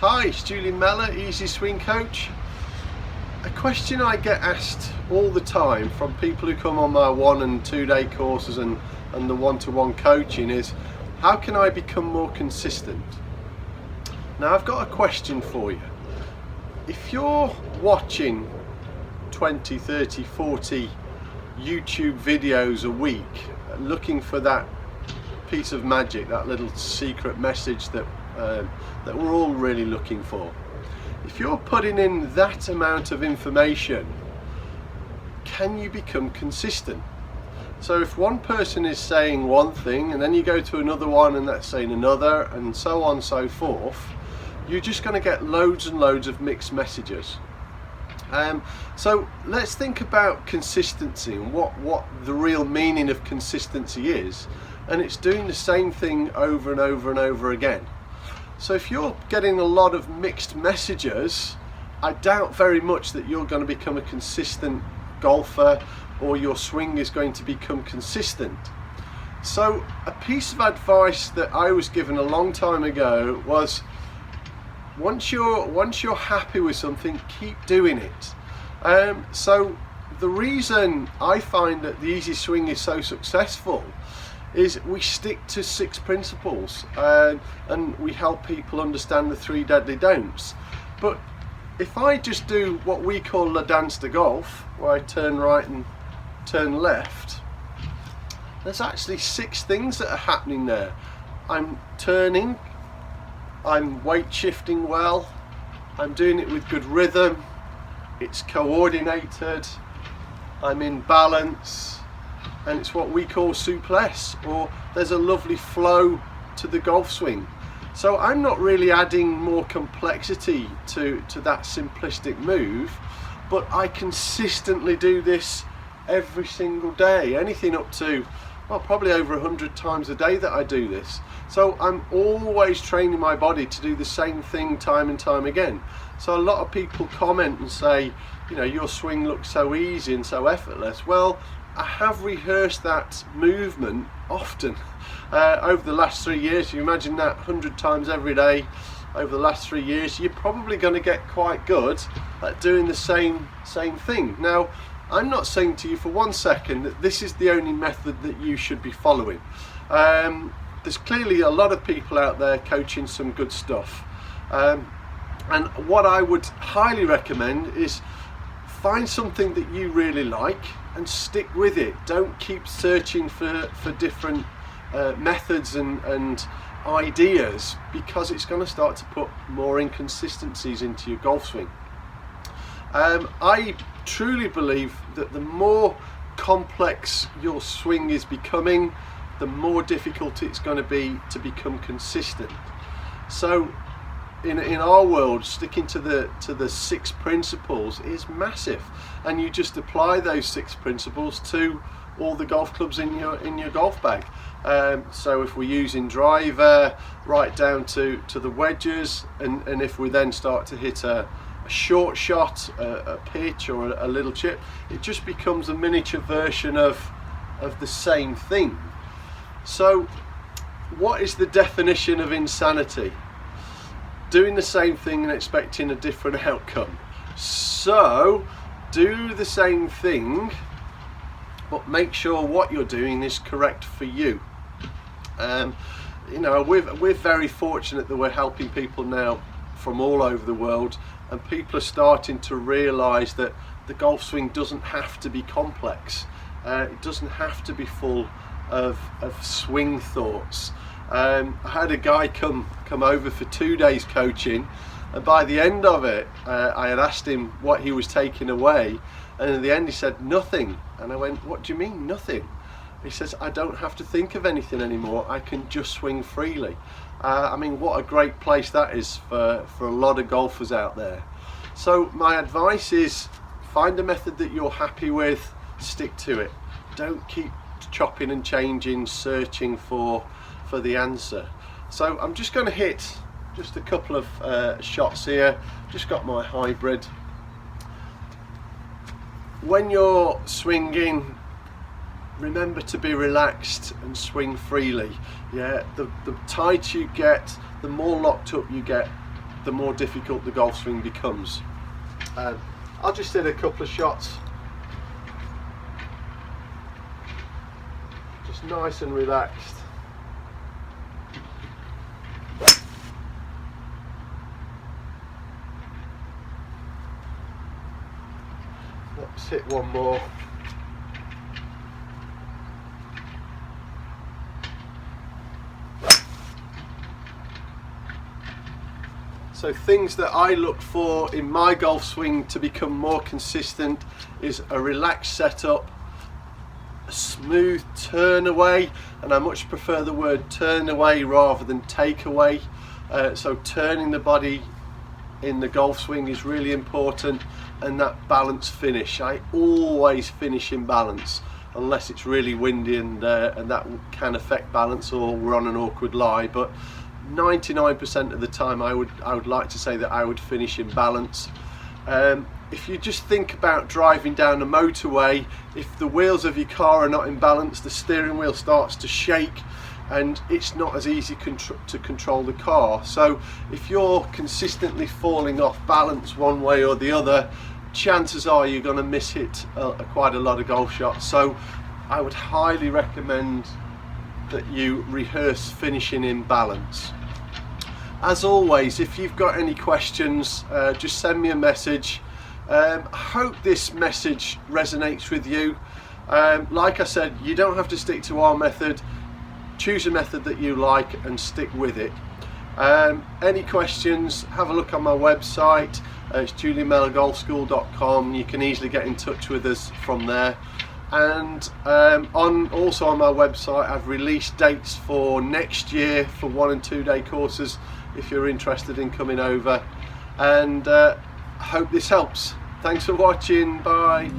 Hi, it's Julian Mellor, Easy Swing Coach. A question I get asked all the time from people who come on my 1 and 2 day courses and the one-to-one coaching is, how can I become more consistent? Now I've got a question for you. If you're watching 20, 30, 40 YouTube videos a week looking for that piece of magic, that little secret message that we're all really looking for, if you're putting in that amount of information, can you become consistent? So if one person is saying one thing and then you go to another one and that's saying another, and so on and so forth, you're just going to get loads and loads of mixed messages. So let's think about consistency and what the real meaning of consistency is, and it's doing the same thing over and over and over again. So if you're getting a lot of mixed messages, I doubt very much that you're going to become a consistent golfer or your swing is going to become consistent. So a piece of advice that I was given a long time ago was, once you're happy with something, keep doing it. So the reason I find that the Easy Swing is so successful is we stick to 6 principles, and we help people understand the 3 deadly don'ts. But if I just do what we call la dance de golf, where I turn right and turn left, there's actually 6 things that are happening there. I'm turning, I'm weight shifting well, I'm doing it with good rhythm, it's coordinated, I'm in balance, and it's what we call souplesse, or there's a lovely flow to the golf swing. So I'm not really adding more complexity to that simplistic move, but I consistently do this every single day, anything up to, well, probably over 100 times a day that I do this. So I'm always training my body to do the same thing time and time again. So a lot of people comment and say, you know, your swing looks so easy and so effortless. Well, I have rehearsed that movement often over the last 3 years. You imagine that 100 times every day over the last 3 years, you're probably going to get quite good at doing the same thing. Now, I'm not saying to you for 1 second that this is the only method that you should be following. There's clearly a lot of people out there coaching some good stuff, and what I would highly recommend is find something that you really like and stick with it. Don't keep searching for different methods and ideas, because it's going to start to put more inconsistencies into your golf swing. I truly believe that the more complex your swing is becoming, the more difficult it's going to be to become consistent. So in our world, sticking to the 6 principles is massive, and you just apply those 6 principles to all the golf clubs in your golf bag. So if we're using driver right down to the wedges, and if we then start to hit a short shot, a pitch, or a little chip, it just becomes a miniature version of the same thing. So what is the definition of insanity? Doing the same thing and expecting a different outcome. So do the same thing, but make sure what you're doing is correct for you. You know, we're very fortunate that we're helping people now from all over the world, and people are starting to realize that the golf swing doesn't have to be complex. It doesn't have to be full of swing thoughts. I had a guy come over for 2 days coaching, and by the end of it, I had asked him what he was taking away, and in the end he said nothing. And I went, what do you mean nothing? He says, I don't have to think of anything anymore, I can just swing freely. I mean, what a great place that is for a lot of golfers out there. So my advice is, find a method that you're happy with, stick to it. Don't keep chopping and changing, searching for the answer. So I'm just going to hit just a couple of shots here. Just got my hybrid. When you're swinging, remember to be relaxed and swing freely. Yeah, the tighter you get, the more locked up you get the more difficult the golf swing becomes. I'll just hit a couple of shots, just nice and relaxed. Let's hit one more. So things that I look for in my golf swing to become more consistent is a relaxed setup, a smooth turn away, and I much prefer the word turn away rather than take away. So turning the body in the golf swing is really important, and that balance finish. I always finish in balance unless it's really windy and that can affect balance, or we're on an awkward lie, but 99% of the time I would like to say that I would finish in balance. If you just think about driving down a motorway, if the wheels of your car are not in balance, the steering wheel starts to shake and it's not as easy to control the car. So if you're consistently falling off balance one way or the other, chances are you're going to miss hit quite a lot of golf shots. So I would highly recommend that you rehearse finishing in balance. As always, if you've got any questions, just send me a message. I hope this message resonates with you. Like I said, you don't have to stick to our method. Choose a method that you like and stick with it. Any questions, have a look on my website. It's julianmellorgolfschool.com. You can easily get in touch with us from there. And also on my website, I've released dates for next year for 1 and 2 day courses if you're interested in coming over. And I hope this helps. Thanks for watching. Bye.